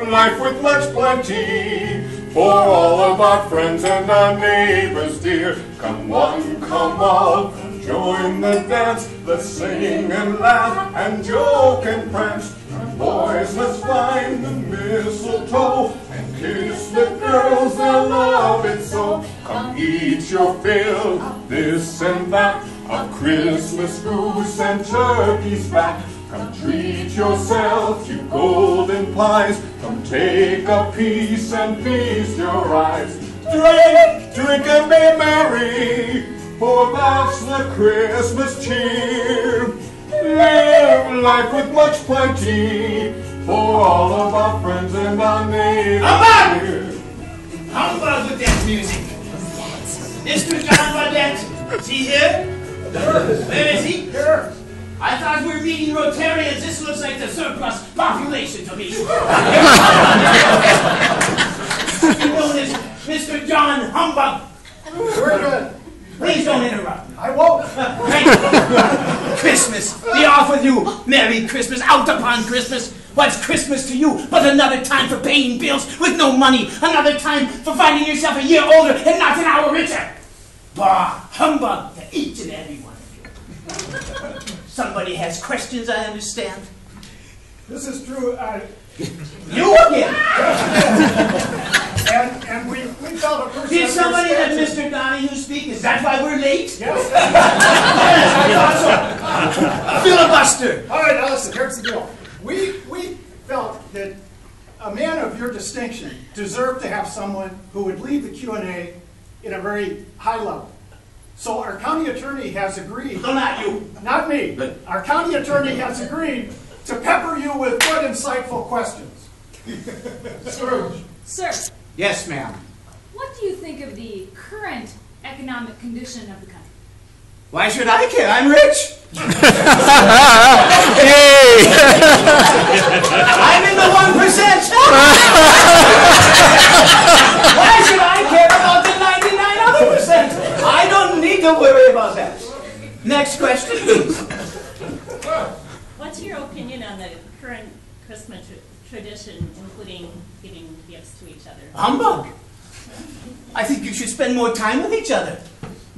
life with much plenty for all of our friends and our neighbors dear. Come one, come all, join the dance. Let's sing and laugh and joke and prance. Boys, let's find the mistletoe and kiss the girls that love it so. Come eat your fill of this and that, of Christmas goose and turkey's fat. Come treat yourself to golden pies. Come take a piece and feast your eyes. Drink, drink and be merry, for that's the Christmas cheer. Live life with much plenty for all of our friends and our neighbors. Humbug! Humbug with that music. Mr. John Burdett, is he here? Where is he? Here. I thought we were meeting Rotarians. This looks like the surplus population to me. You known as Mr. John Humbug. We're good. Please don't interrupt. I won't. Christmas, be off with you. Merry Christmas, out upon Christmas. What's Christmas to you but another time for paying bills with no money? Another time for finding yourself a year older and not an hour richer? Bah, humbug to each and every one of you. Somebody has questions, I understand. This is true. You again? And we felt a person. Did somebody let Mr. Donahue speak? Is that why we're late? Yes. Yes, I thought so. Filibuster. All right, now listen, here's the deal. We felt that a man of your distinction deserved to have someone who would lead the Q&A in a very high level. So our county attorney has agreed. No, not you. Not me. Our county attorney has agreed to pepper you with good, insightful questions. Scrooge. Sir, Yes, ma'am. what do you think of the current economic condition of the country? Why should I care? I'm rich. Hey! I'm in the 1%. Why should I care about the 99 other percent? I don't need to worry about that. Next question, please. What's your opinion on the current Christmas tradition, including giving gifts to each other? Humbug. I think you should spend more time with each other.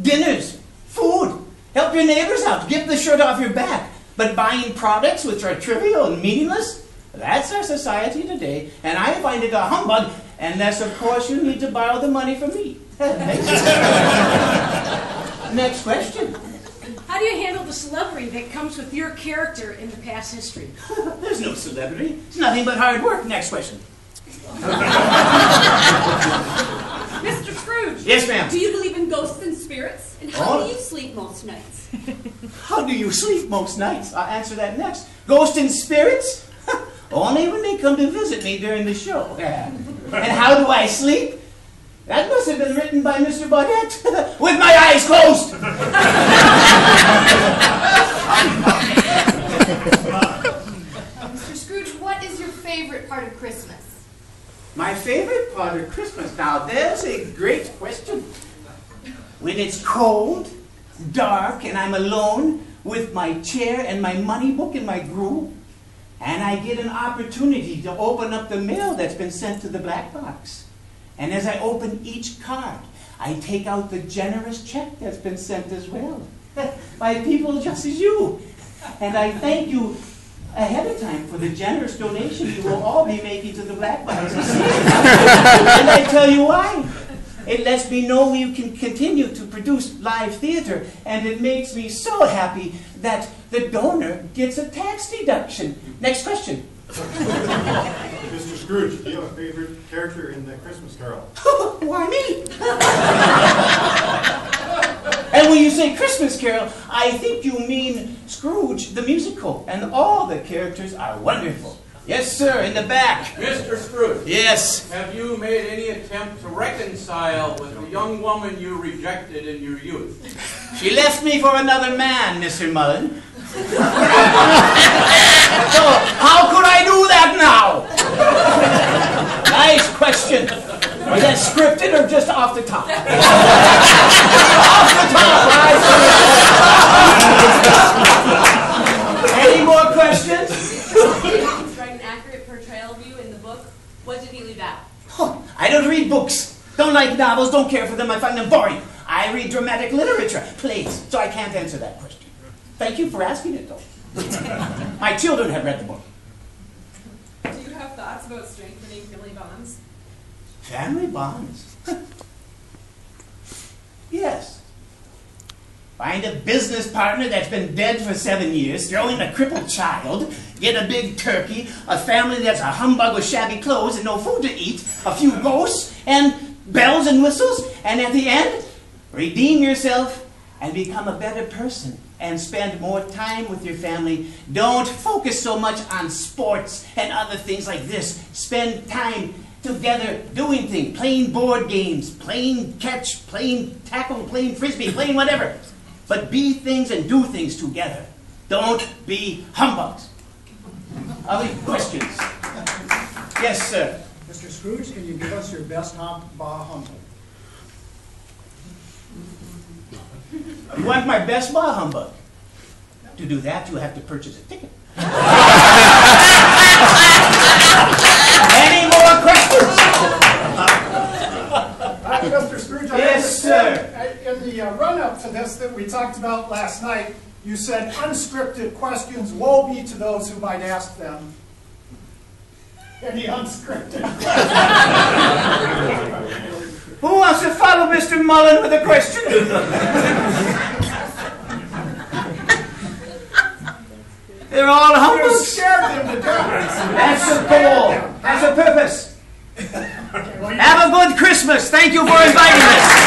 Dinners, food, help your neighbors out, give the shirt off your back. But buying products which are trivial and meaningless, that's our society today, and I find it a humbug, unless, of course, you need to borrow the money from me. Next question. How do you handle the celebrity that comes with your character in the past history? There's no celebrity. It's nothing but hard work. Next question. Mr. Scrooge. Yes, ma'am. Do you believe in ghosts and spirits? And how Oh. do you sleep most nights? How do you sleep most nights? I'll answer that next. Ghosts and spirits? Only when they come to visit me during the show. And how do I sleep? That must have been written by Mr. Burdett. With my eyes closed. Mr. Scrooge, what is your favorite part of Christmas? My favorite part of Christmas. Now, there's a great question. When it's cold, dark, and I'm alone with my chair and my money book and my gruel, and I get an opportunity to open up the mail that's been sent to the black box. And as I open each card, I take out the generous check that's been sent as well by people just as you. And I thank you ahead of time for the generous donation you will all be making to the black box. And I tell you why. It lets me know we can continue to produce live theater, and it makes me so happy that the donor gets a tax deduction. Next question. Mr. Scrooge, do you have a favorite character in the Christmas Carol? Why me? And when you say Christmas Carol, I think you mean Scrooge the musical, and all the characters are wonderful. Yes, sir, in the back. Mr. Scrooge. Yes. Have you made any attempt to reconcile with the young woman you rejected in your youth? She left me for another man, Mr. Mullen. So, how could I do that now? Nice question. Was that scripted or just off the top? Off the top, right? Any more questions? Write an accurate portrayal of you in the book? What did he leave out? Oh, I don't read books. Don't like novels, don't care for them, I find them boring. I read dramatic literature, plays, so I can't answer that question. Thank you for asking it, though. My children have read the book. Do you have thoughts about strengthening family bonds? Family bonds? Yes. Find a business partner that's been dead for 7 years, throw in a crippled child, get a big turkey, a family that's a humbug with shabby clothes and no food to eat, a few ghosts, and bells and whistles, and at the end, redeem yourself and become a better person and spend more time with your family. Don't focus so much on sports and other things like this. Spend time together doing things, playing board games, playing catch, playing tackle, playing frisbee, playing whatever. But be things and do things together. Don't be humbugs. Other questions? Yes, sir. Mr. Scrooge, can you give us your best bah humbug? You want my best bah humbug? To do that, you have to purchase a ticket. Any more questions? Mr. Scrooge, I Yes, understand, in the run-up to this that we talked about last night, you said unscripted questions, woe be to those who might ask them. Any unscripted Who wants to follow Mr. Mullen with a question? They're all You humbugs. scared them to death. That's the goal. That's the purpose. Okay, well, Have a good Christmas. Thank you for inviting us.